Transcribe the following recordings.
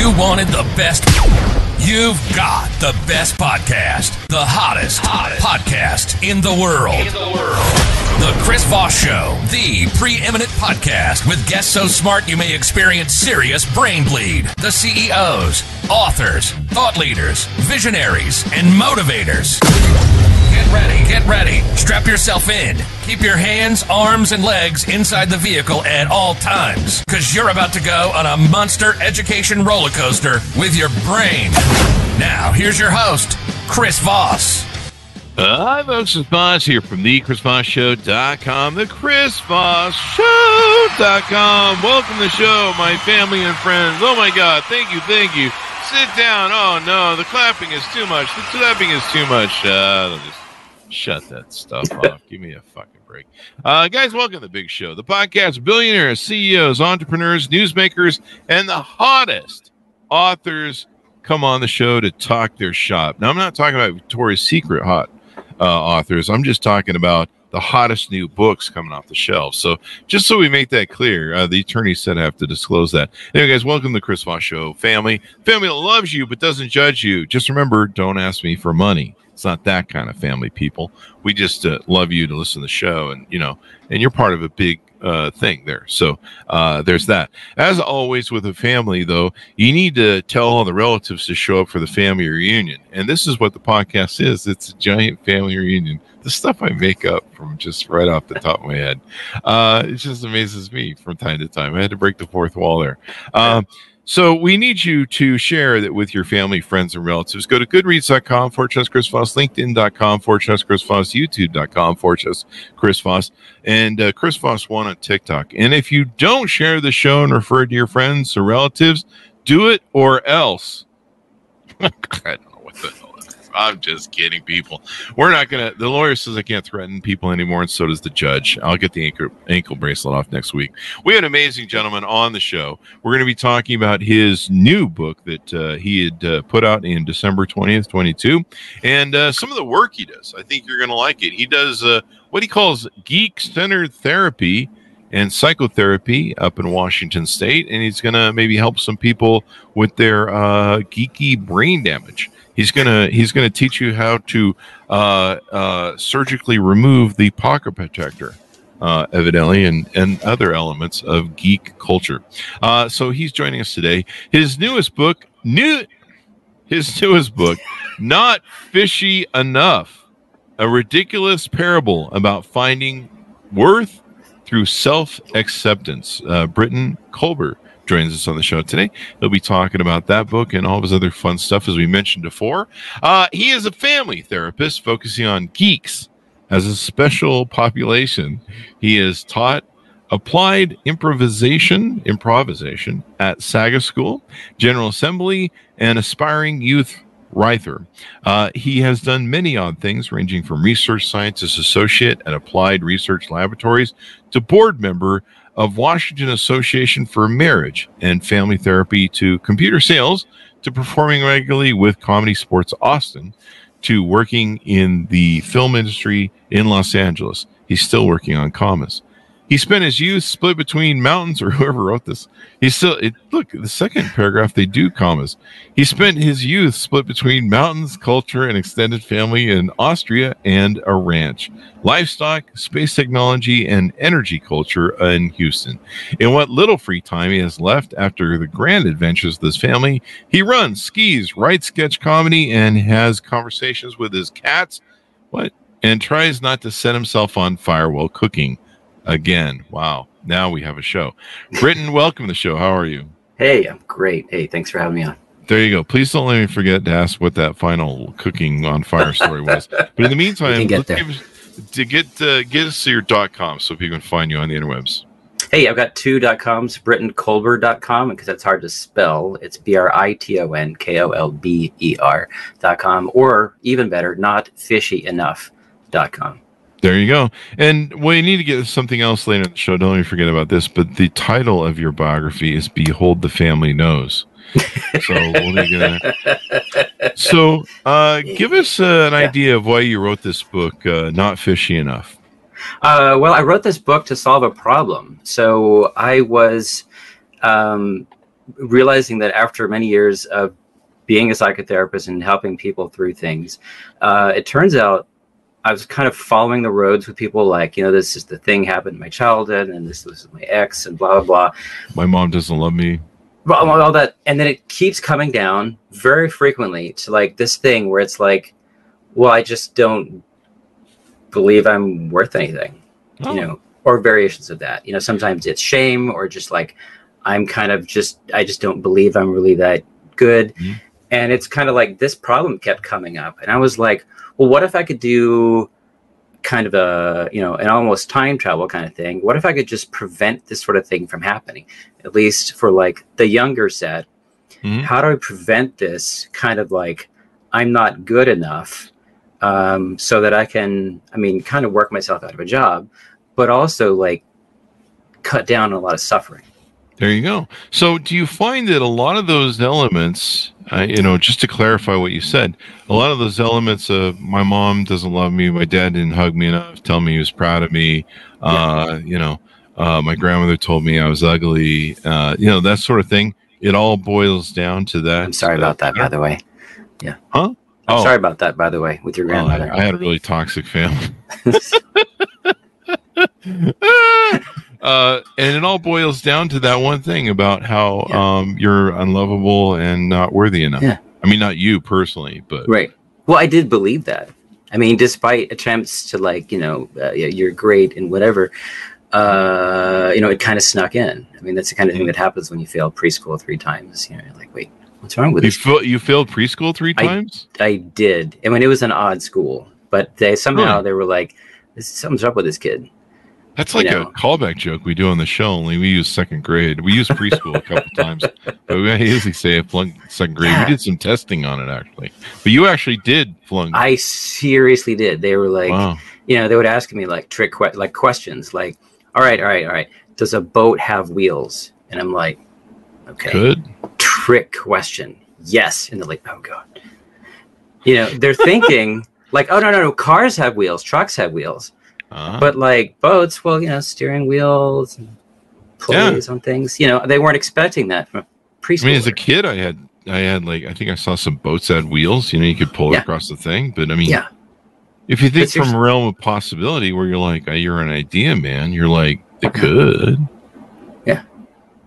You wanted the best. You've got the best podcast. The hottest podcast in the world. The Chris Voss Show, the preeminent podcast with guests so smart you may experience serious brain bleed. The CEOs, authors, thought leaders, visionaries, and motivators. Get ready. Strap yourself in. Keep your hands, arms, and legs inside the vehicle at all times, because you're about to go on a monster education roller coaster with your brain. Now, here's your host, Chris Voss. Hi, folks. It's Voss here from thechrisvossshow.com, thechrisvossshow.com. Welcome to the show, my family and friends. Oh, my God. Thank you. Sit down. Oh, no. The clapping is too much. Just shut that stuff off. Give me a fucking break. Guys, welcome to the big show. The podcast, billionaires, CEOs, entrepreneurs, newsmakers, and the hottest authors come on the show to talk their shop. Now, I'm not talking about Victoria's Secret hot authors. I'm just talking about the hottest new books coming off the shelves. So just so we make that clear, the attorney said I have to disclose that. Anyway, guys, welcome to the Chris Voss Show family. Family that loves you but doesn't judge you. Just remember, don't ask me for money. It's not that kind of family, people. We just love you to listen to the show, and and you're part of a big thing there. So there's that. As always with a family, though, you need to tell all the relatives to show up for the family reunion. And this is what the podcast is. It's a giant family reunion. The stuff I make up from just right off the top of my head. It just amazes me from time to time. I had to break the fourth wall there. So we need you to share that with your family, friends, and relatives. Go to goodreads.com/Chris Voss, LinkedIn.com/Chris Voss, YouTube.com/Chris Voss, and Chris Voss 1 on TikTok. And if you don't share the show and refer it to your friends or relatives, do it or else. I don't know what the hell. I'm just kidding, people. We're not going to. The lawyer says I can't threaten people anymore, and so does the judge. I'll get the ankle bracelet off next week. We had an amazing gentleman on the show. We're going to be talking about his new book that he had put out in December 20th, 22, and some of the work he does. I think you're going to like it. He does what he calls geek-centered therapy and psychotherapy up in Washington State, and he's going to maybe help some people with their geeky brain damage. He's gonna teach you how to surgically remove the pocket protector, evidently, and other elements of geek culture. So he's joining us today. His newest book, Not Fishy Enough, a ridiculous parable about finding worth through self-acceptance. Britton Colbert joins us on the show today. He'll be talking about that book and all of his other fun stuff, as we mentioned before. He is a family therapist focusing on geeks as a special population. He has taught applied improvisation at Saga School, General Assembly, and aspiring youth writer. He has done many odd things, ranging from research scientist associate at Applied Research Laboratories to board member of Washington Association for Marriage and Family Therapy, to computer sales, to performing regularly with Comedy Sports Austin, to working in the film industry in Los Angeles. He's still working on commas. He spent his youth split between mountains, or whoever wrote this. Look, the second paragraph, they do commas. He spent his youth split between mountains, culture, and extended family in Austria and a ranch, livestock, space technology, and energy culture in Houston. In what little free time he has left after the grand adventures of this family, he runs, skis, writes sketch comedy, and has conversations with his cats. And tries not to set himself on fire while cooking. Again, wow. Now we have a show. Britton, welcome to the show. How are you? Hey, I'm great. Hey, thanks for having me on. There you go. Please don't let me forget to ask what that final cooking on fire story was. But in the meantime, get us to your .com so people can find you on the interwebs. Hey, I've got two .coms, BrittonKolber.com, because that's hard to spell. It's BrittonKolber.com, or even better, notfishyenough.com. There you go. And we need to get something else later in the show. Don't let me forget about this. But the title of your biography is Behold the Family Knows. So we'll get that. So give us an idea of why you wrote this book, Not Fishy Enough. Well, I wrote this book to solve a problem. So I was realizing that after many years of being a psychotherapist and helping people through things, it turns out I was kind of following the roads with people like, this is the thing happened in my childhood, and this was my ex, and blah, blah, blah. My mom doesn't love me. All that. And then it keeps coming down very frequently to like this thing where it's like, well, I just don't believe I'm worth anything, or variations of that. Sometimes it's shame, or just like, I just don't believe I'm really that good. Mm-hmm. And it's kind of like this problem kept coming up. And I was like, well, what if I could do kind of an almost time travel kind of thing? What if I could just prevent this sort of thing from happening? At least for like the younger set. Mm-hmm. How do I prevent this kind of like, I'm not good enough, so that I can, kind of work myself out of a job, but also like cut down on a lot of suffering. There you go. So do you find that a lot of those elements, just to clarify what you said, a lot of those elements of my mom doesn't love me, my dad didn't hug me enough, tell me he was proud of me, my grandmother told me I was ugly, that sort of thing, it all boils down to that. I'm sorry about that, by the way. Yeah. Huh? I'm sorry about that, by the way, with your grandmother. I had a really toxic family. And it all boils down to that one thing about how you're unlovable and not worthy enough. Yeah. Not you personally, but right. Well, I did believe that. Despite attempts to like, you're great and whatever, it kind of snuck in. That's the kind of thing that happens when you fail preschool 3 times. You're like, wait, what's wrong with this? You failed preschool 3 times? I did. It was an odd school, but they were like, something's up with this kid. That's like a callback joke we do on the show, only we use 2nd grade. We use preschool a couple times, but we usually say I flunked 2nd grade. Yeah. We did some testing on it, actually. But you actually did flunk. I seriously did. They were like, wow. They would ask me like questions, like, all right. Does a boat have wheels? And I'm like, okay. Good. Trick question. Yes. And they're like, oh, God. They're thinking like, oh, no. Cars have wheels. Trucks have wheels. But like boats, well, steering wheels and pulleys on things. They weren't expecting that from a preschool. As a kid, I had like, I think I saw some boats that had wheels. You could pull it across the thing. But if you think from a realm of possibility where you're like, you're an idea man, you're like, it could. Yeah.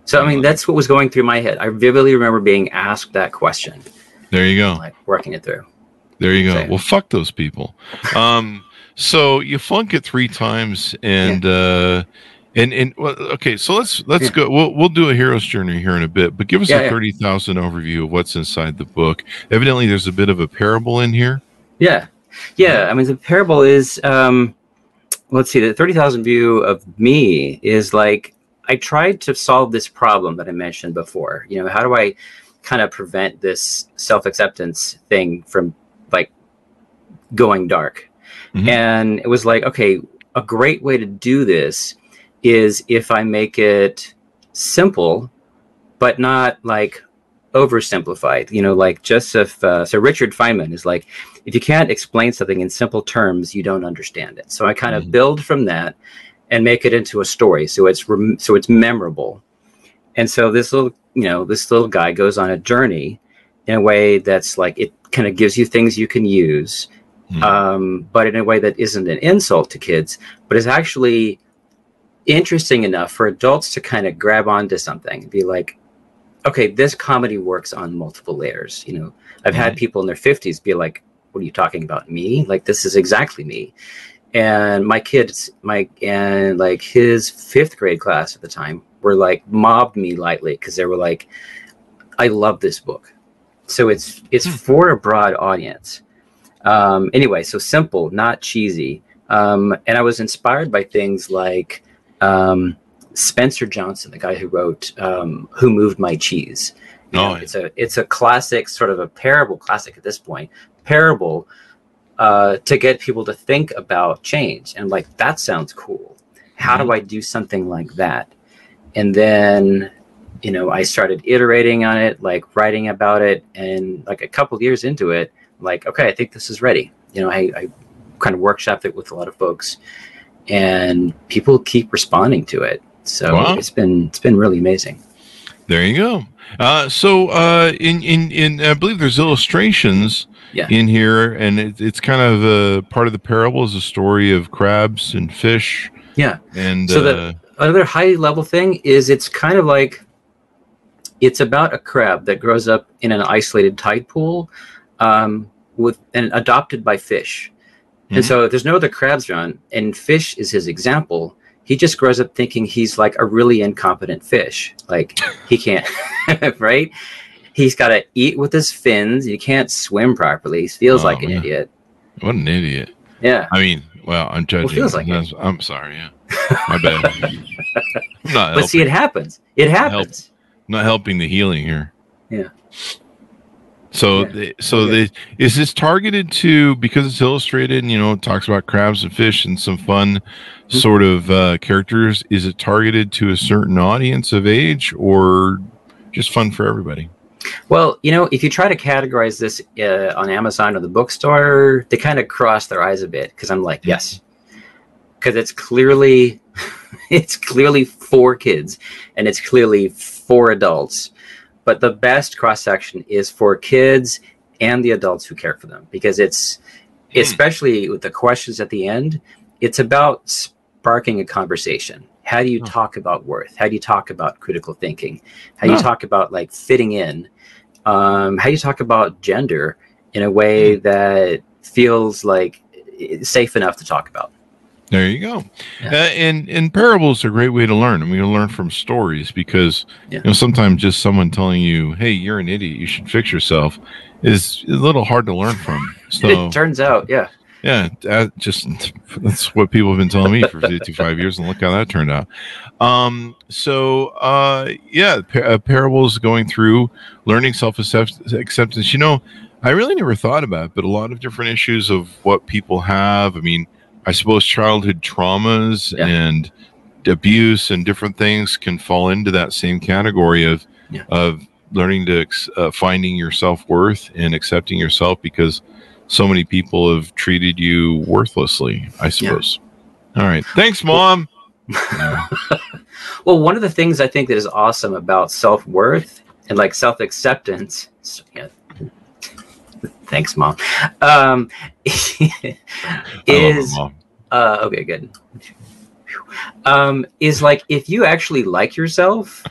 So that's what was going through my head. I vividly remember being asked that question. There you go. Like working it through. There you go. Well, fuck those people. So you flunk it 3 times, and well, okay. So let's go. We'll do a hero's journey here in a bit, but give us a 30,000 overview of what's inside the book. Evidently, there's a bit of a parable in here. Yeah. The parable is, let's see, the 30,000 view of me is like I tried to solve this problem that I mentioned before. How do I kind of prevent this self-acceptance thing from like going dark? Mm-hmm. And it was like, okay, a great way to do this is if I make it simple, but not like oversimplified. Like Joseph, so Richard Feynman is like, if you can't explain something in simple terms, you don't understand it. So I kind of build from that and make it into a story, so it's memorable. And so this little guy goes on a journey in a way that's like, it kind of gives you things you can use. But in a way that isn't an insult to kids, but is actually interesting enough for adults to kind of grab onto something and be like, okay, this comedy works on multiple layers. I've had people in their 50s be like, what are you talking about? Me? Like, this is exactly me. And my kids, and like his 5th grade class at the time were like mobbed me lightly because they were like, I love this book. So it's for a broad audience. Anyway, so simple, not cheesy. And I was inspired by things like Spencer Johnson, the guy who wrote Who Moved My Cheese. It's a classic, sort of a parable classic at this point, parable to get people to think about change. And like, that sounds cool. How do I do something like that? And then, I started iterating on it, like writing about it. And like a couple of years into it, like, okay, I think this is ready. I kind of workshopped it with a lot of folks, and people keep responding to it. So it's been really amazing. There you go. In I believe there's illustrations in here, and it's kind of part of the parable is a story of crabs and fish. Yeah. And so the other high level thing is it's kind of like it's about a crab that grows up in an isolated tide pool, adopted by fish. Mm-hmm. And so there's no other crabs around, and fish is his example. He just grows up thinking he's like a really incompetent fish. Like he can't, right? He's got to eat with his fins. He can't swim properly. He feels like an idiot. What an idiot. Yeah. I mean, well, I'm judging. Well, feels like it. I'm sorry. Yeah. My bad. I'm not but see, it happens. It happens. Not helping the healing here. Yeah. So, is this targeted to, because it's illustrated and, it talks about crabs and fish and some fun sort of characters, is it targeted to a certain audience of age or just fun for everybody? Well, if you try to categorize this on Amazon or the bookstore, they kind of cross their eyes a bit because I'm like, yes, because it's clearly for kids and it's clearly for adults. But the best cross-section is for kids and the adults who care for them, because it's, especially with the questions at the end, it's about sparking a conversation. How do you talk about worth? How do you talk about critical thinking? How do you talk about like fitting in? How do you talk about gender in a way that feels like it's safe enough to talk about? There you go. Yeah. And parables are a great way to learn. I mean, you learn from stories because sometimes just someone telling you, "Hey, you're an idiot. You should fix yourself," is a little hard to learn from. So it turns out, that's what people have been telling me for 55 years, and look how that turned out. Parables going through learning self-acceptance. I really never thought about it, but a lot of different issues of what people have. I mean, I suppose childhood traumas and abuse and different things can fall into that same category of learning to finding your self-worth and accepting yourself because so many people have treated you worthlessly, I suppose. All right. Thanks, Mom. Well, one of the things I think that is awesome about self-worth and like self-acceptance, thanks, Mom, is okay, good. Is like if you actually like yourself,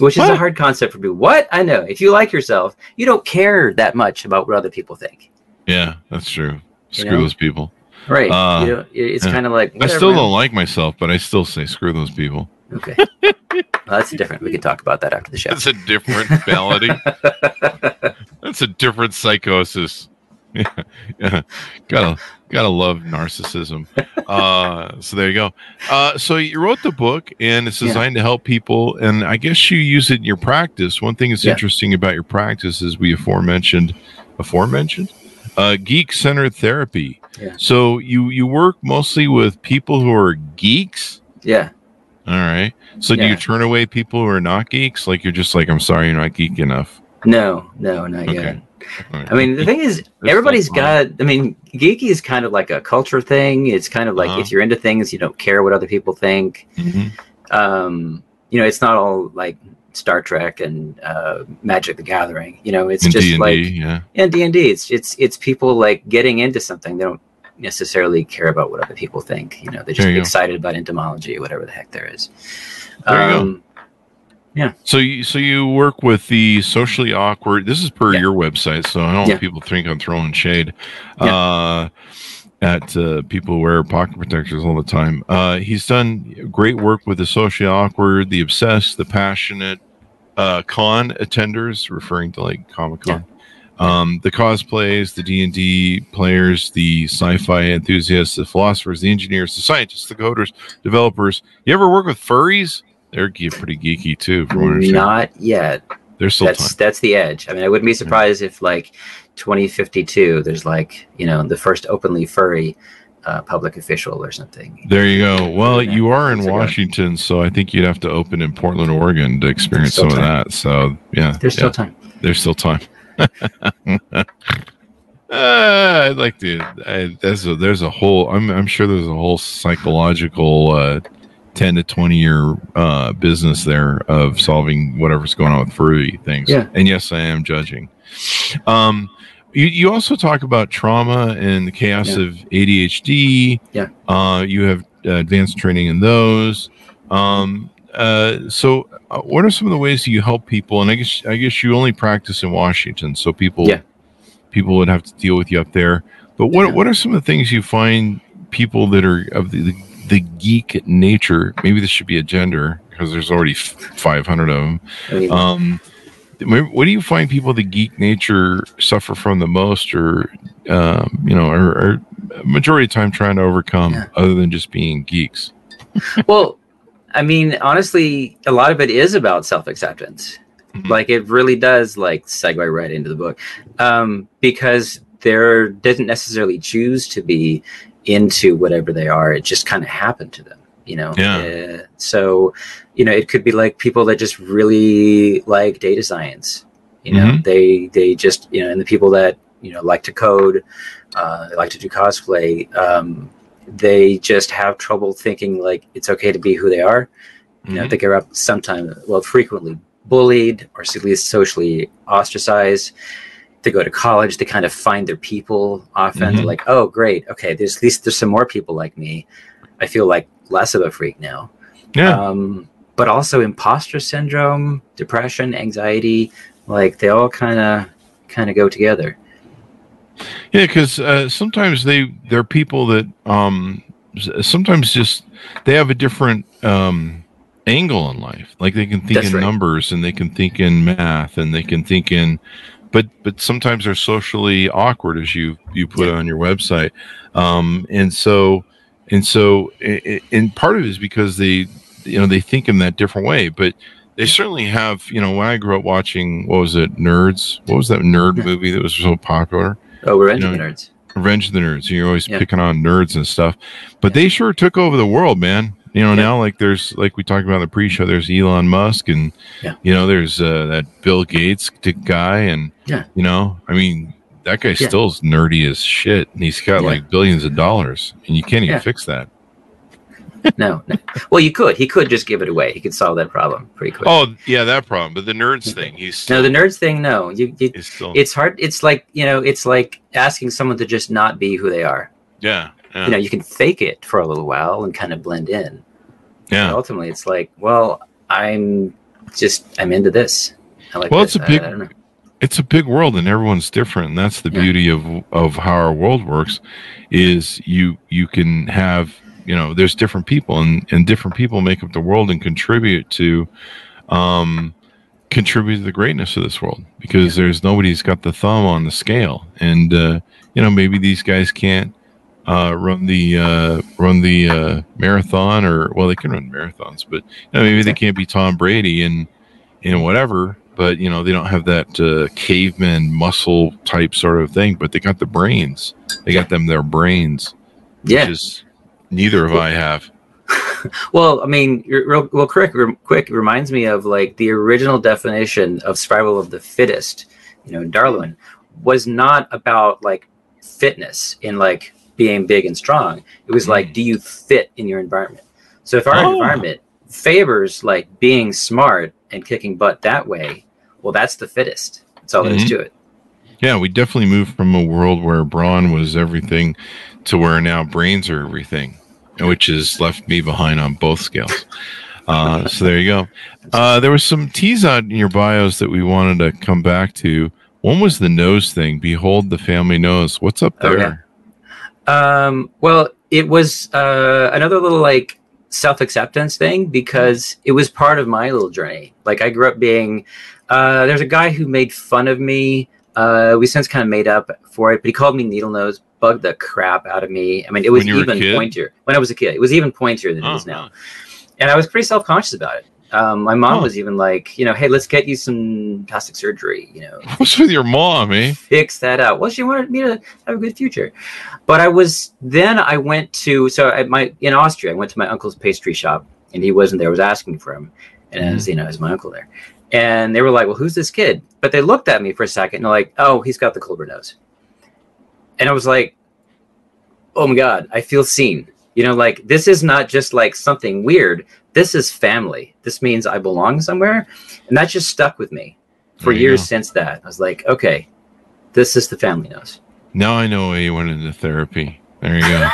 which is a hard concept for people. What? I know. If you like yourself, you don't care that much about what other people think. Yeah, that's true. Screw those people. Right. It's kind of like whatever, I still don't like myself, but I still say screw those people. Okay. Well, that's different. We can talk about that after the show. That's a different malady. That's a different psychosis. Yeah. Gotta love narcissism. So there you go. So you wrote the book, and it's designed to help people, and I guess you use it in your practice. One thing that's interesting about your practice is we aforementioned geek-centered therapy. Yeah. So you work mostly with people who are geeks? Yeah. All right. So do you turn away people who are not geeks? Like you're just like, I'm sorry, you're not geek enough. No, not yet. Right. I mean, the thing is, everybody's got, geeky is kind of like a culture thing. It's kind of like if you're into things, you don't care what other people think. Mm-hmm. It's not all like Star Trek and Magic the Gathering. It's just D&D, like D&D. It's people like getting into something. They don't necessarily care about what other people think. They're just excited about entomology or whatever the heck there is. There you go. Yeah. So you work with the socially awkward. This is per your website, so I don't want people to think I'm throwing shade at people who wear pocket protectors all the time. He's done great work with the socially awkward, the obsessed, the passionate, con attenders, referring to like Comic-Con. The cosplays, the D&D players, the sci-fi enthusiasts, the philosophers, the engineers, the scientists, the coders, developers. You ever work with furries? They're pretty geeky too. Not yet. There's still time. That's the edge. I wouldn't be surprised if like 2052, there's like, the first openly furry public official or something. There you go. Well, you are in Washington, so I think you'd have to open in Portland, Oregon to experience some of that. So there's still time. There's still time. I'd like to. There's a whole. I'm sure there's a whole psychological 10 to 20 year business there of solving whatever's going on with furry things. Yeah. And yes, I am judging. You also talk about trauma and the chaos of ADHD. Yeah. You have advanced training in those. So what are some of the ways that you help people? And I guess you only practice in Washington, so people would have to deal with you up there. But what are some of the things you find people that are of the geek nature? Maybe this should be a gender because there's already 500 of them. What do you find people the geek nature suffer from the most, or or majority of the time trying to overcome, other than just being geeks? Well, I mean, honestly, a lot of it is about self-acceptance. Mm-hmm. Like, it really does, like, segue right into the book, because they didn't necessarily choose to be into whatever they are. It just kind of happened to them, you know? Yeah. So, you know, it could be like people that just really like data science, you know, they just, you know, and the people that, you know, like to code, they like to do cosplay, they just have trouble thinking like it's okay to be who they are. You know, they get up frequently bullied or at least socially ostracized. They go to college, they kind of find their people often. They're like, oh, great. Okay, there's some more people like me. I feel like less of a freak now. Yeah. But also imposter syndrome, depression, anxiety, like they all kind of go together. Yeah, because sometimes they're people that sometimes just they have a different angle in life. Like they can think in numbers, and they can think in math, and they can think in, but sometimes they're socially awkward, as you put on your website, and part of it is because they think in that different way, but. They certainly have, you know, when I grew up watching, what was it, Nerds? What was that nerd movie that was so popular? Oh, Revenge of the Nerds. Revenge of the Nerds. You're always picking on nerds and stuff. But they sure took over the world, man. You know, now, like, there's, like we talked about in the pre-show, there's Elon Musk, and, you know, there's that Bill Gates guy. And, you know, I mean, that guy still is nerdy as shit. And he's got, like, billions of dollars. And you can't even fix that. No. Well, he could just give it away. He could solve that problem pretty quick. Oh, yeah, that problem. But the nerds thing, he's still... No, the nerds thing, no. It's hard. It's like, you know, it's like asking someone to just not be who they are. Yeah. You know, you can fake it for a little while and kind of blend in. Yeah. But ultimately, it's like, well, I'm into this. I like well, this. I don't know. It's a big world, and everyone's different. And that's the beauty of how our world works, is you can have... You know, there's different people, and different people make up the world and contribute to the greatness of this world, because there's nobody's got the thumb on the scale. And, you know, maybe these guys can't run the marathon, or, well, they can run marathons, but you know, maybe they can't be Tom Brady and whatever, but, you know, they don't have that caveman muscle type sort of thing, but they got the brains. They got their brains. Yeah. Which is, neither of I have. Well, I mean, real quick, it reminds me of like the original definition of survival of the fittest, you know, Darwin, was not about like fitness in like being big and strong. It was like, do you fit in your environment? So if our environment favors like being smart and kicking butt that way, well, that's the fittest. That's all there is to it. Yeah, we definitely moved from a world where brawn was everything to where now brains are everything, which has left me behind on both scales. So there you go. There was some tease out in your bios that we wanted to come back to. One was the nose thing. Behold the family nose. What's up there? Well, it was another little like self-acceptance thing, because it was part of my little journey. Like, I grew up being, there's a guy who made fun of me. We since kind of made up for it, but he called me needle nose, bugged the crap out of me. I mean, it was even pointier when I was a kid. It was even pointier than it is now. And I was pretty self-conscious about it. My mom was even like, you know, hey, let's get you some plastic surgery, you know. What's with your mom, eh? Fix that out. Well, she wanted me to have a good future. But in Austria, I went to my uncle's pastry shop, and he wasn't there. I was asking for him. And as my uncle there. And they were like, well, who's this kid? But they looked at me for a second, and they're like, oh, he's got the Colbert nose. And I was like, oh my God, I feel seen. You know, like, this is not just like something weird. This is family. This means I belong somewhere. And that just stuck with me for years since that. I was like, okay, this is the family knows. Now I know why you went into therapy. There you go.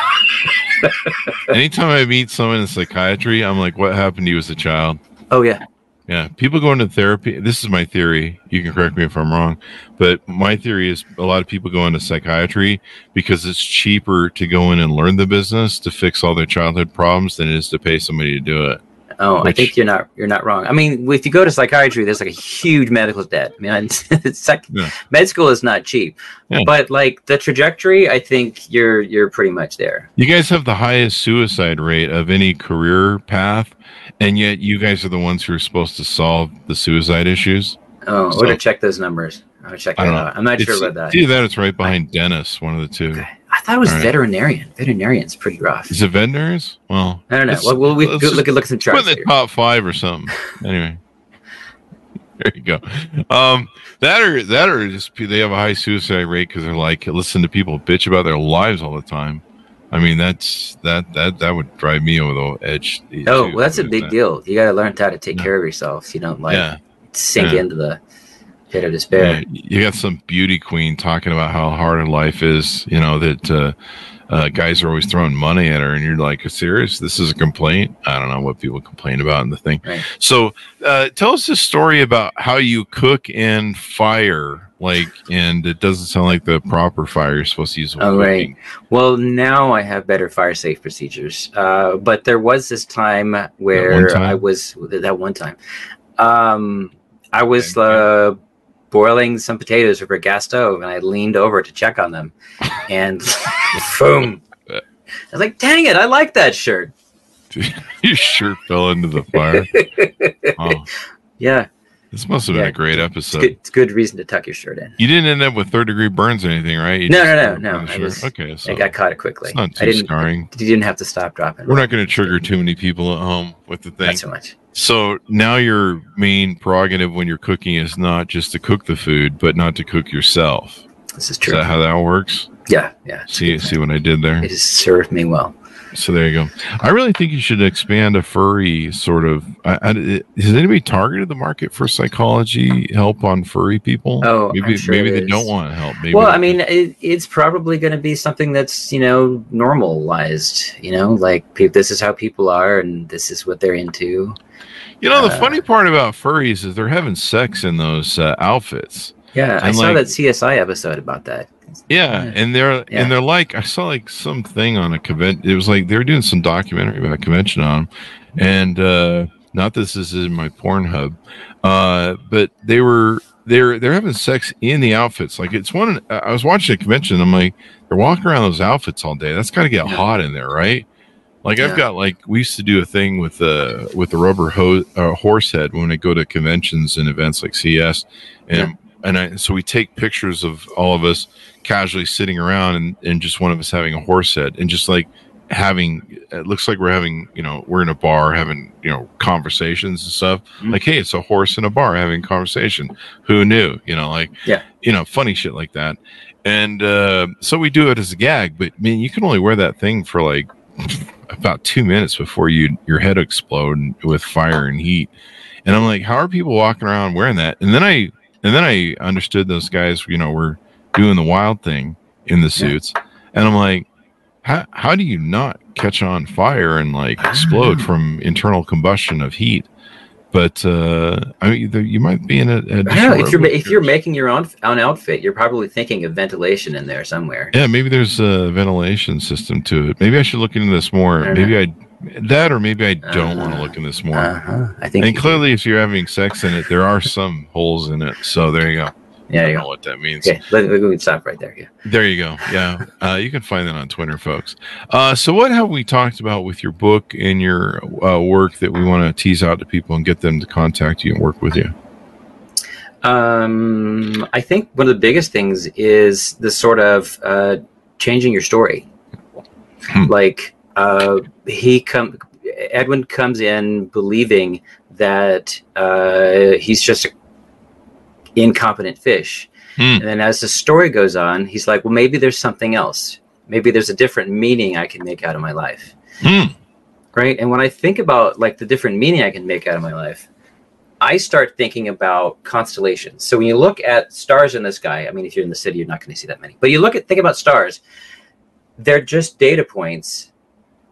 Anytime I meet someone in psychiatry, I'm like, what happened to you as a child? Oh, yeah. Yeah, people go into therapy. This is my theory. You can correct me if I'm wrong. But my theory is a lot of people go into psychiatry because it's cheaper to go in and learn the business to fix all their childhood problems than it is to pay somebody to do it. Oh, I think you're not wrong. I mean, if you go to psychiatry, there's like a huge medical debt. I mean, med school is not cheap, but like the trajectory, I think you're pretty much there. You guys have the highest suicide rate of any career path, and yet you guys are the ones who are supposed to solve the suicide issues. Oh, we're gonna check those numbers. I'm gonna check that out. I'm not sure about that. See that it's right behind dentist, one of the two. Okay. I thought it was veterinarian. Veterinarian's pretty rough. Is it veterinarians? Well, I don't know. Well, we look at some charts. Put in the top 5 or something. Anyway, there you go. That are just they have a high suicide rate because they're like listen to people bitch about their lives all the time. I mean, that would drive me over the edge. Well, that's a big deal. You got to learn how to take care of yourself. So you don't sink into the pit of despair. Yeah, you got some beauty queen talking about how hard life is, you know, that guys are always throwing money at her, and you're like, serious? This is a complaint? I don't know what people complain about in the thing. Right. So tell us this story about how you cook and fire, and it doesn't sound like the proper fire you're supposed to use when cooking. Right. Well, now I have better fire safe procedures. But there was this time where I was boiling some potatoes over a gas stove, and I leaned over to check on them, and boom! I was like, "Dang it! I like that shirt." Your shirt fell into the fire. Oh. Yeah. This must have been a great episode. It's good reason to tuck your shirt in. You didn't end up with third-degree burns or anything, right? No. I got caught it quickly. It's not too scarring. You didn't have to stop, dropping. We're not going to trigger too many people at home with the thing. Not so much. So now your main prerogative when you're cooking is not just to cook the food, but not to cook yourself. This is true. Is that how that works? Yeah. See what I did there? It has served me well. So there you go. I really think you should expand a furry sort of. Has anybody targeted the market for psychology help on furry people? Oh, maybe I'm sure they don't want to help. Maybe well, I mean, it's probably going to be something that's normalized. Like this is how people are, and this is what they're into. The funny part about furries is they're having sex in those outfits. Yeah, I saw that CSI episode about that. Yeah, and they're like, I saw like something on a convention. It was like they were doing some documentary about a convention on them, and not this is in my Pornhub, but they're having sex in the outfits. Like it's one. I was watching a convention. I'm like, they're walking around those outfits all day. That's got to get hot in there, right? Like I've got we used to do a thing with the rubber horse head when I go to conventions and events like CS, so we take pictures of all of us casually sitting around and just one of us having a horse head and just like it looks like we're having, we're in a bar having, conversations and stuff. Mm-hmm. Like, hey, it's a horse in a bar having conversation. Who knew? Funny shit like that. And so we do it as a gag, but I mean, you can only wear that thing for like about 2 minutes before your head explode with fire and heat. And I'm like, how are people walking around wearing that? And then I understood those guys, were doing the wild thing in the suits. And I'm like, how do you not catch on fire and like explode from internal combustion of heat? But I mean, you might be in a if you're making your own outfit, you're probably thinking of ventilation in there somewhere. Yeah, maybe there's a ventilation system to it. Maybe I should look into this more. Maybe I don't want to look in this more. I think. And clearly, if you're having sex in it, there are some holes in it. So there you go. Yeah, I don't know what that means. Okay, we can stop right there. Yeah. There you go. Yeah, you can find that on Twitter, folks. So what have we talked about with your book and your work that we want to tease out to people and get them to contact you and work with you? I think one of the biggest things is the sort of changing your story. Like Edwin comes in believing that he's just a incompetent fish. And then as the story goes on, he's like, well, maybe there's something else. Maybe there's a different meaning I can make out of my life. Right. And when I think about like the different meaning I can make out of my life, I start thinking about constellations. So when you look at stars in the sky, I mean, if you're in the city, you're not going to see that many, but you think about stars, they're just data points,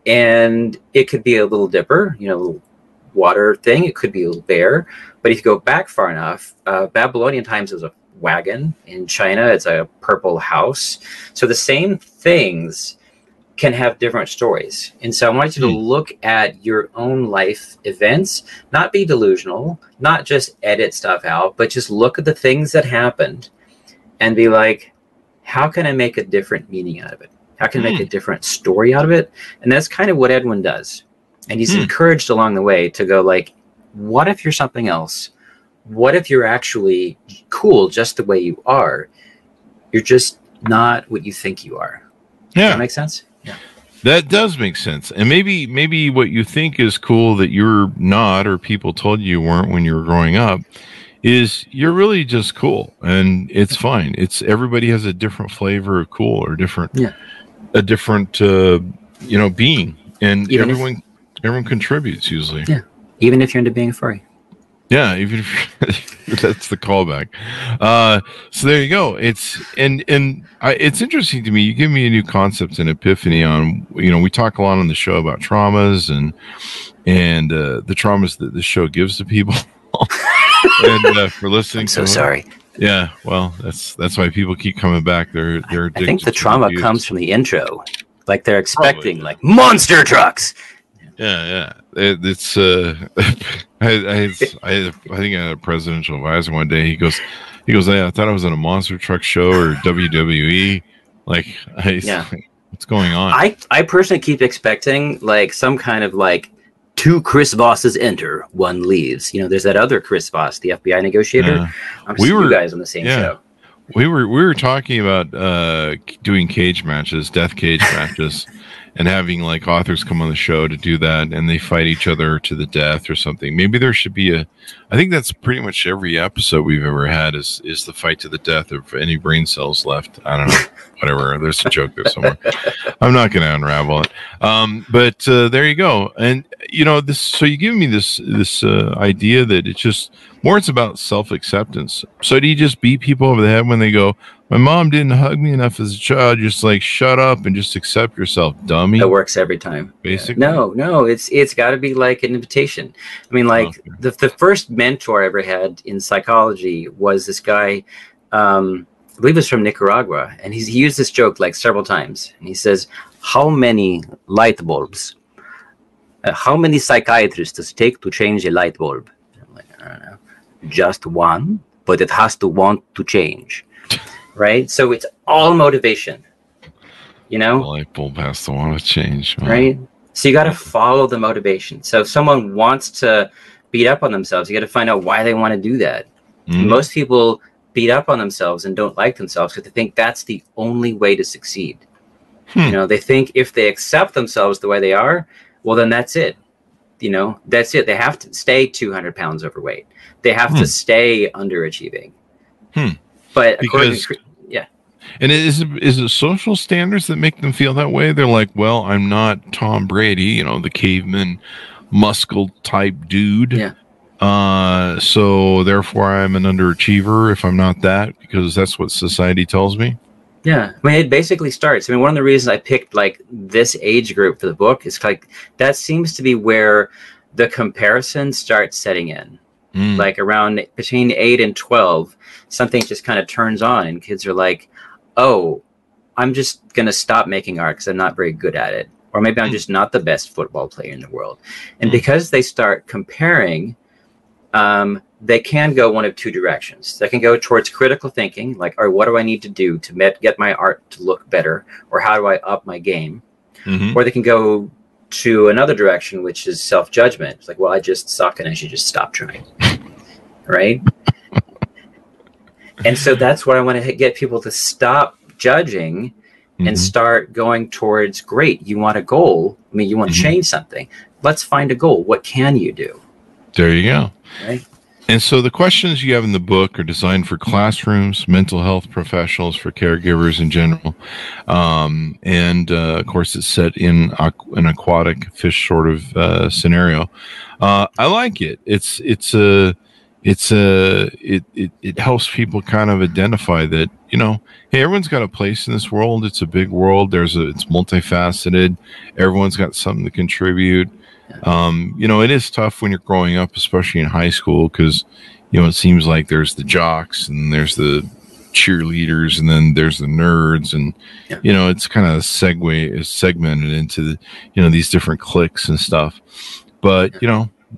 and it could be a little dipper, a little water thing. It could be a little bear, but if you go back far enough, Babylonian times is a wagon. In China, it's a purple house. So the same things can have different stories. And so I want you to look at your own life events, not be delusional, not just edit stuff out, but just look at the things that happened and be like, how can I make a different meaning out of it? How can I make a different story out of it? And that's kind of what Edwin does. And he's encouraged along the way to go like, what if you're something else? What if you're actually cool just the way you are? You're just not what you think you are. Yeah. Does that make sense? Yeah. That does make sense. And maybe what you think is cool that you're not, or people told you weren't when you were growing up, is you're really just cool, and it's fine. It's everybody has a different flavor of cool, or a different being, and everyone contributes usually. Yeah. Even if you're into being a furry. Yeah, even if that's the callback. So there you go. It's interesting to me. You give me a new concept and epiphany on. We talk a lot on the show about traumas and the traumas that the show gives to people. And for listening, I'm so sorry. Yeah, well, that's why people keep coming back. They're addicted. I think the trauma comes from the intro, like they're expecting like monster trucks. Yeah. It's I think I had a presidential advisor one day. He goes, hey, I thought I was in a monster truck show or WWE. Like, what's going on? I personally keep expecting like some kind of like 2 Chris Vosses enter, 1 leaves. There's that other Chris Voss, the FBI negotiator. I'm seeing you guys on the same show. We were talking about doing death cage matches. And having like authors come on the show to do that, and they fight each other to the death or something. Maybe there should be I think that's pretty much every episode we've ever had is the fight to the death of any brain cells left. I don't know, whatever. There's a joke there somewhere. I'm not going to unravel it. But there you go. And this. So you give me this idea that it's about self-acceptance. So do you just beat people over the head when they go, my mom didn't hug me enough as a child? Just like, shut up and just accept yourself, dummy. It works every time. Basically. No, it's got to be like an invitation. I mean, like the first mentor I ever had in psychology was this guy, I believe it was from Nicaragua, and he used this joke like several times. And he says, how many light bulbs, how many psychiatrists does it take to change a light bulb? I'm like, I don't know, just one, but it has to want to change. Right? So it's all motivation, The light bulb has to want to change. Wow. Right? So you got to follow the motivation. So if someone wants to beat up on themselves, you got to find out why they want to do that. Most people beat up on themselves and don't like themselves because they think that's the only way to succeed. They think if they accept themselves the way they are, well, then that's it. That's it. They have to stay 200 pounds overweight. They have to stay underachieving. But according to and is it social standards that make them feel that way? They're like, well, I'm not Tom Brady, the caveman, muscle type dude. Yeah. So therefore, I'm an underachiever if I'm not that, because that's what society tells me. Yeah, I mean, it basically starts. I mean, one of the reasons I picked like this age group for the book is like that seems to be where the comparison starts setting in. Like around between 8 and 12, something just kind of turns on, and kids are like, oh, I'm just going to stop making art because I'm not very good at it. Or maybe I'm just not the best football player in the world. And because they start comparing, they can go one of 2 directions. They can go towards critical thinking, like, all right, what do I need to do to get my art to look better? Or how do I up my game? Or they can go to another direction, which is self-judgment. It's like, well, I just suck and I should just stop trying. Right? And so that's what I want to get people to stop judging and start going towards, great, you want a goal. I mean, you want to change something. Let's find a goal. What can you do? There you go. Right? And so the questions you have in the book are designed for classrooms, mental health professionals, for caregivers in general. Of course, it's set in an aquatic fish sort of scenario. I like it. It helps people kind of identify that, hey, everyone's got a place in this world. It's a big world. It's multifaceted. Everyone's got something to contribute. It is tough when you're growing up, especially in high school, because, it seems like there's the jocks and there's the cheerleaders and then there's the nerds, and, it's kind of segmented into these different cliques and stuff. But,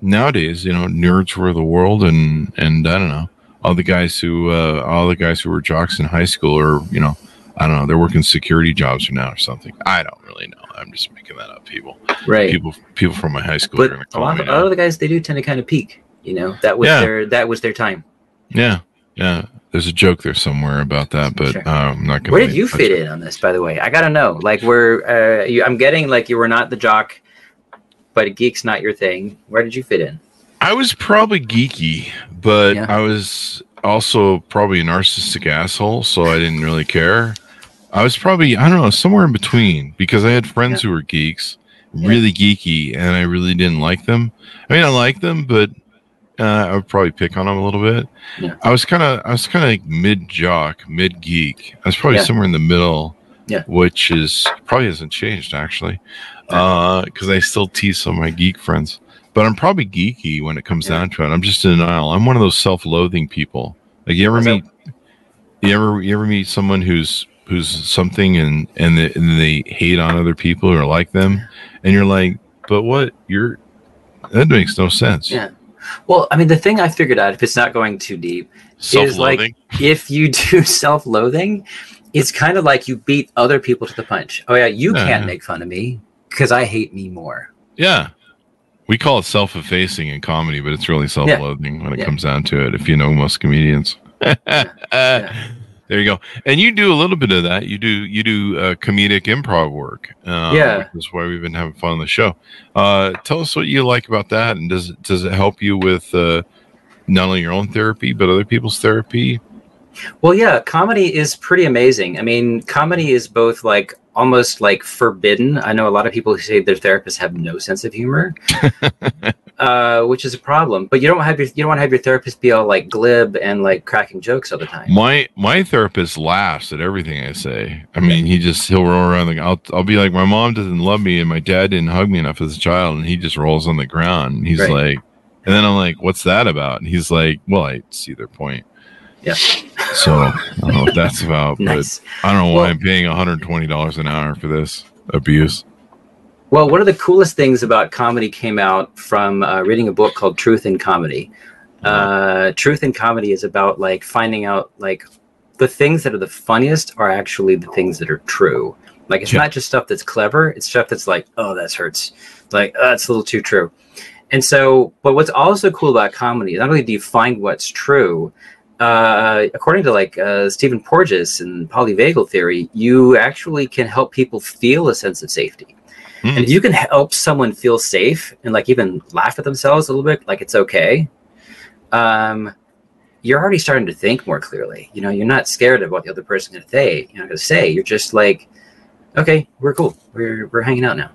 nowadays, nerds were the world, and I don't know, all the guys who were jocks in high school are, I don't know, they're working security jobs now or something. I don't really know. I'm just making that up, people. Right. People from my high school. But a lot of the guys, they do tend to kind of peak. That was their time. Yeah. Yeah. There's a joke there somewhere about that, but Sure. I'm not going to. Where did you fit in on this, by the way? I got to know. Like, I'm getting like you were not the jock, but geek's not your thing. Where did you fit in? I was probably geeky, but Yeah. I was also probably a narcissistic asshole, so I didn't really care. I was probably, I don't know, somewhere in between, because I had friends who were geeks, really geeky, and I really didn't like them. I mean, I liked them, but I would probably pick on them a little bit. Yeah. I was kind of like mid jock, mid geek. I was probably somewhere in the middle, which is probably hasn't changed actually, because I still tease some of my geek friends. But I'm probably geeky when it comes down to it. I'm just in denial. I'm one of those self-loathing people. Like you ever meet someone who's something and they hate on other people or like them, and you're like, but what? That makes no sense. Yeah. Well, I mean, the thing I figured out, if it's not going too deep, is like if you do self-loathing, it's kind of like you beat other people to the punch. Oh yeah, you can't make fun of me because I hate me more. Yeah. We call it self-effacing in comedy, but it's really self-loathing when it comes down to it, if you know most comedians. There you go. And you do a little bit of that. You do comedic improv work. That's why we've been having fun on the show. Tell us what you like about that, and does it help you with not only your own therapy but other people's therapy? Well, yeah, comedy is pretty amazing. I mean, comedy is both like almost like forbidden. I know a lot of people who say their therapists have no sense of humor, which is a problem. But you don't want to have your therapist be all like glib and like cracking jokes all the time. My therapist laughs at everything I say. I mean, he'll roll around. I'll be like, my mom doesn't love me and my dad didn't hug me enough as a child, and he just rolls on the ground. And he's like, and then I'm like, what's that about? And he's like, well, I see their point. Yeah. So I don't know what that's about, Nice. but I don't know why I'm paying $120 an hour for this abuse. Well, one of the coolest things about comedy came out from reading a book called Truth in Comedy. Truth in Comedy is about like finding out like the things that are the funniest are actually the things that are true. Like it's not just stuff that's clever. It's stuff that's like, oh, that hurts. Like, that's a little too true. And so, but what's also cool about comedy, not only do you find what's true, according to like Stephen Porges and polyvagal theory, you actually can help people feel a sense of safety. And if you can help someone feel safe and like even laugh at themselves a little bit, like it's okay, you're already starting to think more clearly. You know, you're not scared of what the other person going to say. You're just like, okay, we're cool. We're hanging out now.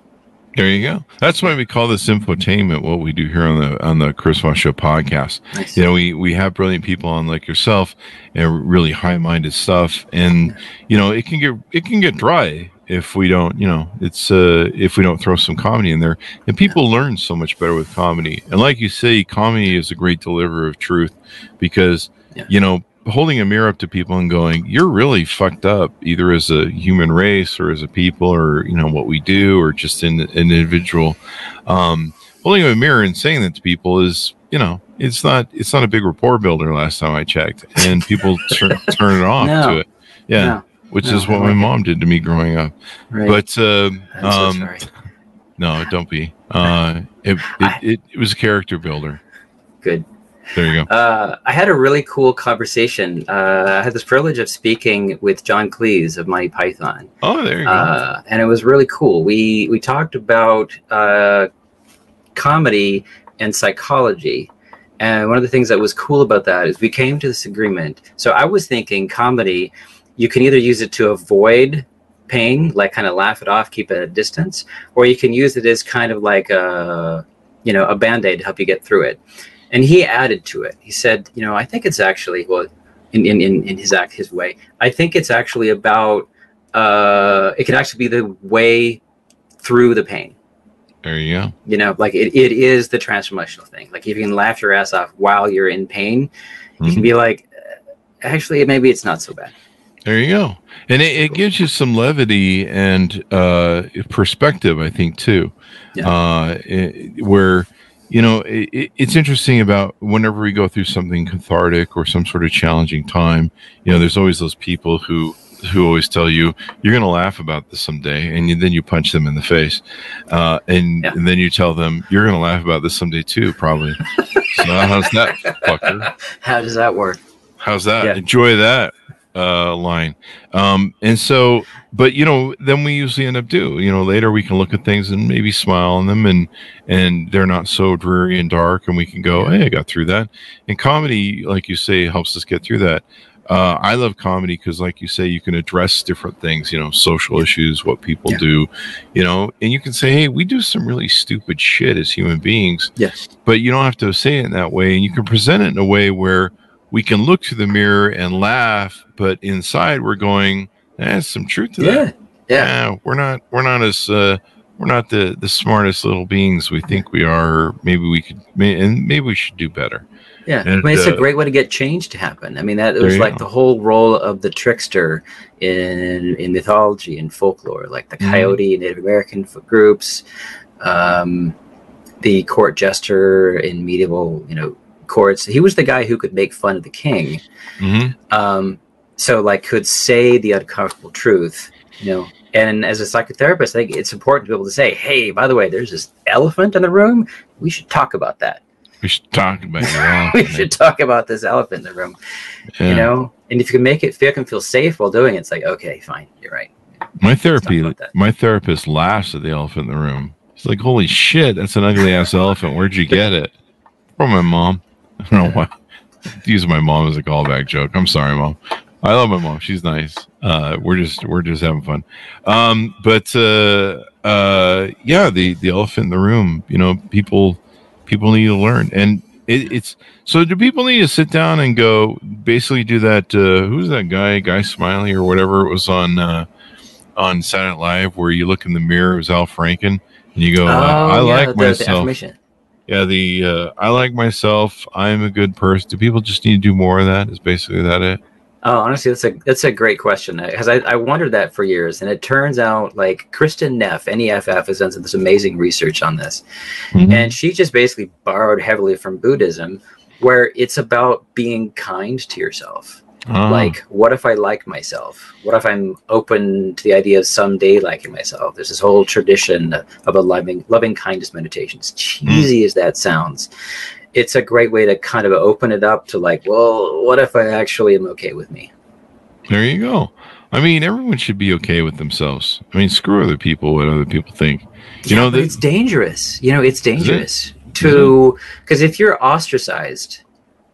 There you go. That's why we call this infotainment, what we do here on the Chris Voss Show podcast. Nice. You know, we have brilliant people on like yourself and really high-minded stuff. And, you know, it can get dry if we don't, you know, if we don't throw some comedy in there. And people learn so much better with comedy. And like you say, comedy is a great deliverer of truth because, you know, holding a mirror up to people and going, you're really fucked up, either as a human race or as a people or, you know, what we do or just in an individual. Holding a mirror and saying that to people is, you know, it's not a big rapport builder last time I checked. And people turn it off to it. Yeah. Which is what my mom did to me growing up. Right. But I'm so sorry. No, don't be. It was a character builder. Good. There you go. I had a really cool conversation. I had this privilege of speaking with John Cleese of Monty Python. Oh, there you go. And it was really cool. We talked about comedy and psychology. And one of the things that was cool about that is we came to this agreement. So I was thinking comedy, you can either use it to avoid pain, like kind of laugh it off, keep it at a distance, or you can use it as kind of like a Band-Aid to help you get through it. And he added to it. He said, I think it's actually, well, in his way, I think it's actually about, it can actually be the way through the pain. There you go. Like it is the transformational thing. Like if you can laugh your ass off while you're in pain, you can be like, actually, maybe it's not so bad. There you go. And it gives you some levity and perspective, I think, too. Yeah. Where, it's interesting about whenever we go through something cathartic or some sort of challenging time, there's always those people who always tell you, you're going to laugh about this someday. And then you punch them in the face. And then you tell them, you're going to laugh about this someday, too, probably. So how's that, fucker? How does that work? How's that? Yeah. Enjoy that. Line. And so, but then we usually end up later we can look at things and maybe smile on them and they're not so dreary and dark and we can go, hey, I got through that. And comedy, like you say, helps us get through that. I love comedy because like you say, you can address different things, social issues, what people do, and you can say, hey, we do some really stupid shit as human beings. Yes. But you don't have to say it in that way. And you can present it in a way where we can look through the mirror and laugh, but inside we're going, there's some truth to that. Yeah. We're not the smartest little beings we think we are. Maybe we should do better. Yeah. And, it's a great way to get change to happen. I mean, that was like the whole role of the trickster in mythology and folklore, like the coyote in Native American groups, the court jester in medieval, courts. He was the guy who could make fun of the king. So like could say the uncomfortable truth, and as a psychotherapist, I think it's important to be able to say, hey, by the way, there's this elephant in the room. We should talk about that. We should talk about your elephant. We should talk about this elephant in the room, and if you can make it feel safe while doing it, it's like, okay, fine. You're right. My therapist laughs at the elephant in the room. He's like, holy shit, that's an ugly ass elephant. Where'd you get it? From my mom. I don't know why. Use my mom as a callback joke. I'm sorry, Mom. I love my mom. She's nice. We're just having fun. The elephant in the room. People need to learn, and it's so. Do people need to sit down and go basically do that? Who's that guy Smiley or whatever it was on Saturday Night Live, where you look in the mirror? It was Al Franken, and you go, "I like myself." Yeah, I like myself. I'm a good person. Do people just need to do more of that? Is basically that it? Oh, honestly, that's a great question, because I wondered that for years, and it turns out like Kristen Neff, NEFF, has done this amazing research on this, and she just basically borrowed heavily from Buddhism, where it's about being kind to yourself. Like, what if I like myself? What if I'm open to the idea of someday liking myself? There's this whole tradition of a loving kindness meditation. As cheesy as that sounds, it's a great way to kind of open it up to like, well, what if I actually am okay with me? There you go. I mean, everyone should be okay with themselves. I mean, screw other people, what other people think. But it's dangerous. It's dangerous because if you're ostracized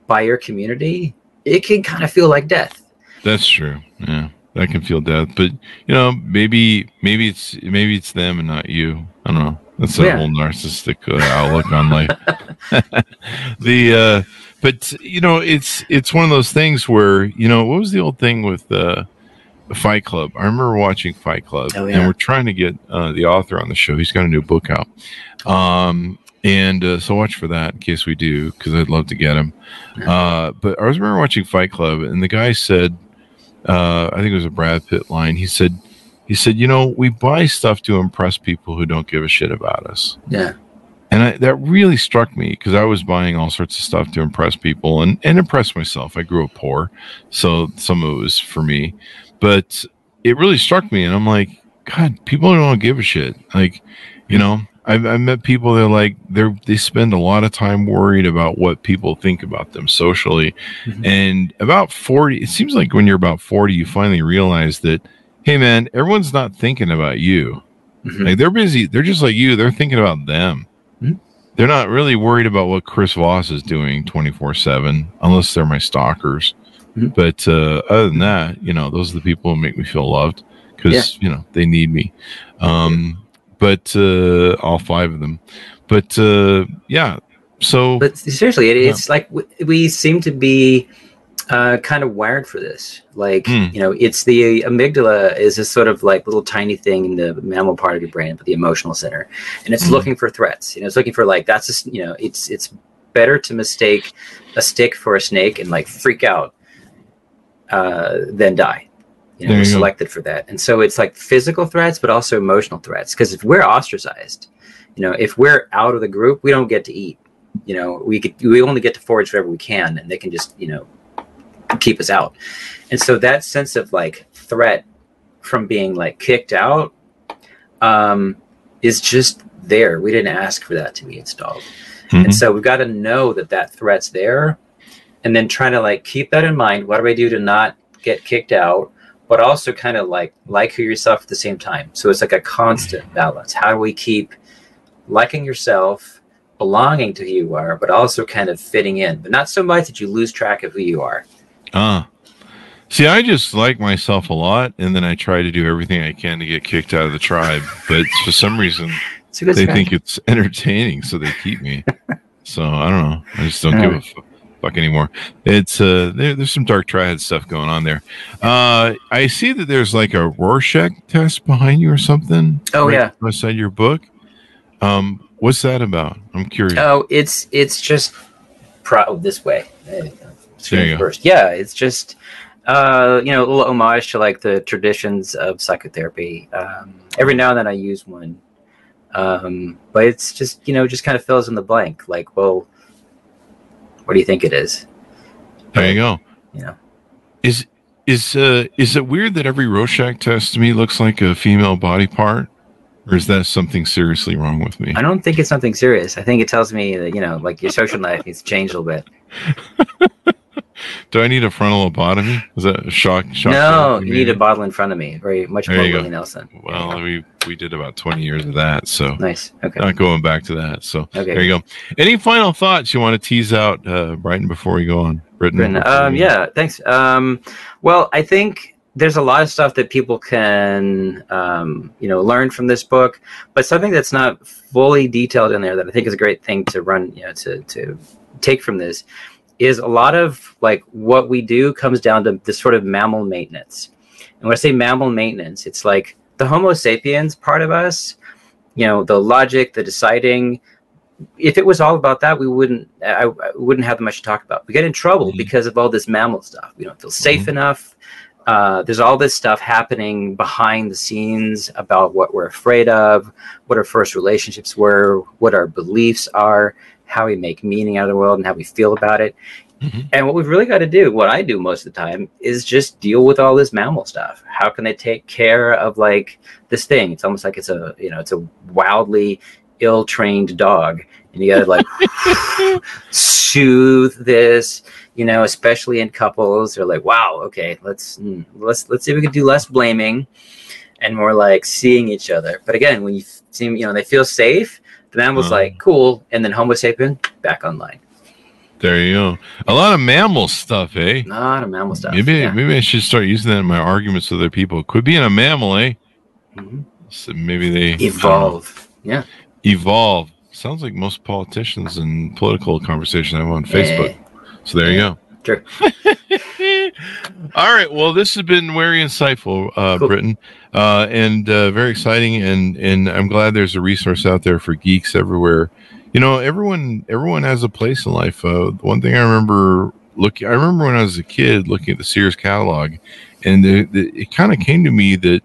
by your community, it can kind of feel like death. That's true. Yeah, that can feel death. But maybe it's them and not you. I don't know. That's a whole narcissistic outlook on life. But it's one of those things where what was the old thing with Fight Club? I remember watching Fight Club, and we're trying to get the author on the show. He's got a new book out. So watch for that in case we do, because I'd love to get him. But I remember watching Fight Club, and the guy said, I think it was a Brad Pitt line. He said, we buy stuff to impress people who don't give a shit about us. Yeah. And that really struck me, because I was buying all sorts of stuff to impress people and impress myself. I grew up poor, so some of it was for me. But it really struck me, and I'm like, God, people don't give a shit. Like, I've met people that are like, they spend a lot of time worried about what people think about them socially. And about 40, it seems like when you're about 40, you finally realize that, hey man, everyone's not thinking about you. Like they're busy. They're just like you. They're thinking about them. they're not really worried about what Chris Voss is doing 24/7, unless they're my stalkers. Mm-hmm. But other than that, those are the people who make me feel loved because they need me. But all 5 of them. But yeah. So, but seriously, it's like we seem to be kind of wired for this. Like, it's the amygdala is this sort of like little tiny thing in the mammal part of your brain, but the emotional center, and it's looking for threats. It's looking for like, that's just, it's better to mistake a stick for a snake and like freak out than die. We're selected for that. And so it's like physical threats, but also emotional threats. Because if we're ostracized, if we're out of the group, we don't get to eat. We only get to forage whatever we can, and they can just, keep us out. And so that sense of like threat from being like kicked out is just there. We didn't ask for that to be installed. And so we've got to know that threat's there, and then trying to like keep that in mind. What do I do to not get kicked out, but also kind of like who yourself at the same time? So it's like a constant balance. How do we keep liking yourself, belonging to who you are, but also kind of fitting in, but not so much that you lose track of who you are? See, I just like myself a lot, and then I try to do everything I can to get kicked out of the tribe. But for some reason, they think it's entertaining, so they keep me. So I don't know. I just don't give a fuck anymore. It's there's some dark triad stuff going on there. I see that there's like a Rorschach test behind you or something. Oh, yeah, beside your book. What's that about? I'm curious. Oh, it's just this way. There you go. First. Yeah, it's just a little homage to like the traditions of psychotherapy. Every now and then I use one, but it's just just kind of fills in the blank. Like, well, what do you think it is? There you go. Is it weird that every Rorschach test to me looks like a female body part? Or is that something seriously wrong with me? I don't think it's something serious. I think it tells me that, like your social life needs to change a little bit. Do I need a frontal lobotomy? Is that a shock? No, you need a bottle in front of me. Very much more Willie Nelson. Well, we did about 20 years of that, so nice. Okay. Not going back to that. So okay. There you go. Any final thoughts you want to tease out, Brighton, before we go on? Britain. Yeah, thanks. Well, I think there's a lot of stuff that people can, learn from this book, but something that's not fully detailed in there that I think is a great thing to run, to take from this is a lot of like what we do comes down to this sort of mammal maintenance. And when I say mammal maintenance, it's like the Homo sapiens part of us, the logic, the deciding. If it was all about that, I wouldn't have much to talk about. We get in trouble because of all this mammal stuff. We don't feel safe enough. There's all this stuff happening behind the scenes about what we're afraid of, what our first relationships were, what our beliefs are, how we make meaning out of the world, and how we feel about it. And what we've really got to do, what I do most of the time, is just deal with all this mammal stuff. How can they take care of like this thing? It's almost like it's a wildly ill-trained dog, and you gotta like soothe this, especially in couples. They're like, wow, okay, let's see if we can do less blaming and more like seeing each other. But again, when you see they feel safe, the mammal's like, cool, and then Homo sapien back online. There you go. A lot of mammal stuff, eh? A lot of mammal stuff. Maybe I should start using that in my arguments with other people. Quit being a mammal, eh? So maybe they evolve. Yeah. Evolve. Sounds like most politicians and political conversations I have on Facebook. So there you go. Sure. All right. Well, this has been very insightful, cool. Britton, and very exciting. And I'm glad there's a resource out there for geeks everywhere. Everyone has a place in life. One thing I remember when I was a kid looking at the Sears catalog, and it kind of came to me that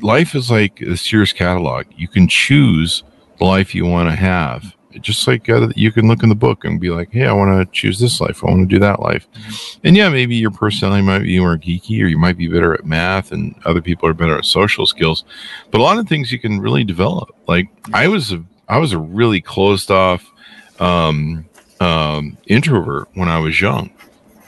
life is like the Sears catalog. You can choose the life you want to have. Just like you can look in the book and be like, hey, I want to choose this life. I want to do that life. And yeah, maybe your personality might be more geeky, or you might be better at math, and other people are better at social skills. But a lot of things you can really develop. Like I was a really closed off introvert when I was young.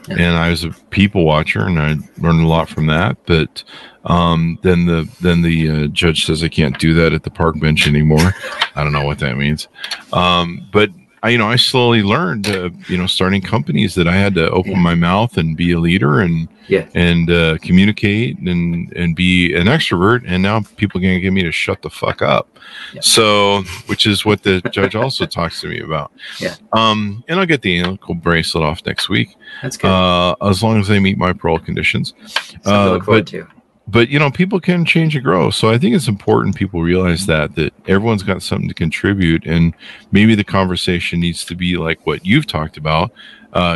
and I was a people watcher, and I learned a lot from that. But then the judge says I can't do that at the park bench anymore. I don't know what that means. But I slowly learned, starting companies, that I had to open my mouth and be a leader and communicate and be an extrovert. And now people can't get me to shut the fuck up. Yeah. So, which is what the judge also talks to me about. Yeah. And I'll get the ankle bracelet off next week. That's good. As long as they meet my parole conditions. To look forward to. But, people can change and grow. So I think it's important people realize that everyone's got something to contribute. And maybe the conversation needs to be like what you've talked about,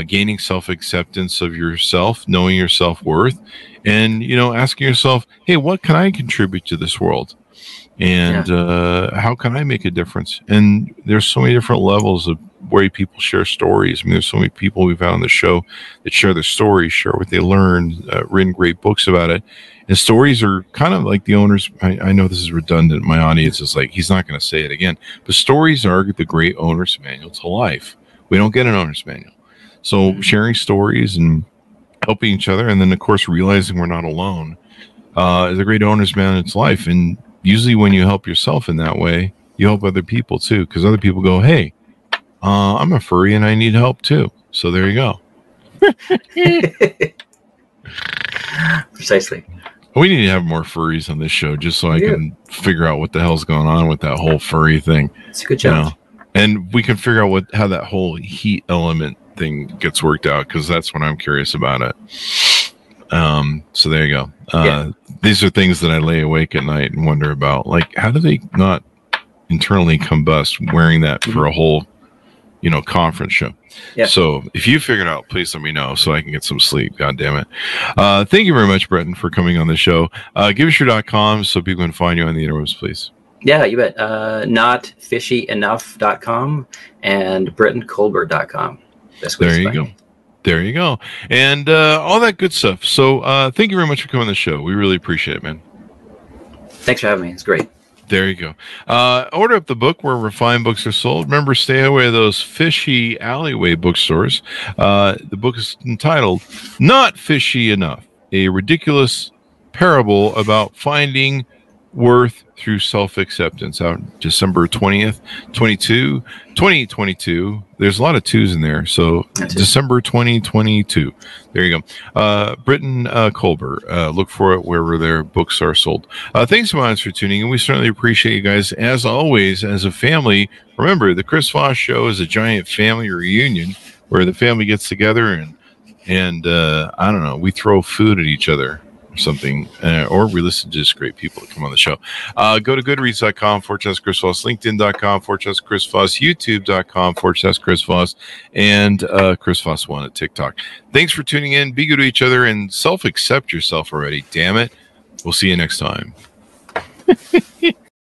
gaining self-acceptance of yourself, knowing your self-worth, and, asking yourself, hey, what can I contribute to this world? And how can I make a difference? And there's so many different levels of where people share stories. I mean, there's so many people we've had on the show that share their stories, share what they learned, written great books about it. And stories are kind of like the owners. I know this is redundant. My audience is like, he's not going to say it again. But stories are the great owner's manual to life. We don't get an owner's manual. So sharing stories and helping each other, and then, of course, realizing we're not alone is a great owner's manual to life. And usually when you help yourself in that way, you help other people, too, because other people go, hey, I'm a furry and I need help, too. So there you go. Precisely. We need to have more furries on this show just so I can figure out what the hell's going on with that whole furry thing. It's a good job. And we can figure out how that whole heat element thing gets worked out, because that's what I'm curious about it. So there you go. These are things that I lay awake at night and wonder about. Like, how do they not internally combust wearing that for a whole, conference show? Yeah. So if you figured out, please let me know so I can get some sleep. God damn it. Thank you very much, Breton, for coming on the show. Give us your .com so people can find you on the interwebs, please. Yeah, you bet. Notfishyenough.com and BrittonColbert.com. There you go. There you go. And all that good stuff. So thank you very much for coming on the show. We really appreciate it, man. Thanks for having me. It's great. There you go. Order up the book where refined books are sold. Remember, stay away from those fishy alleyway bookstores. The book is entitled Not Fishy Enough, a ridiculous parable about finding worth through self-acceptance, out December 20th, 2022. There's a lot of twos in there. So December 2022. There you go. Britton Colbert. Look for it wherever their books are sold. Thanks so much for tuning in. We certainly appreciate you guys. As always, as a family, remember, the Chris Voss Show is a giant family reunion where the family gets together and I don't know, we throw food at each other. Something, or we listen to just great people that come on the show. Go to goodreads.com/Chris Voss, LinkedIn.com/Chris Voss, YouTube.com/Chris Voss, and Chris Voss 1 at TikTok. Thanks for tuning in. Be good to each other and self-accept yourself already. Damn it. We'll see you next time.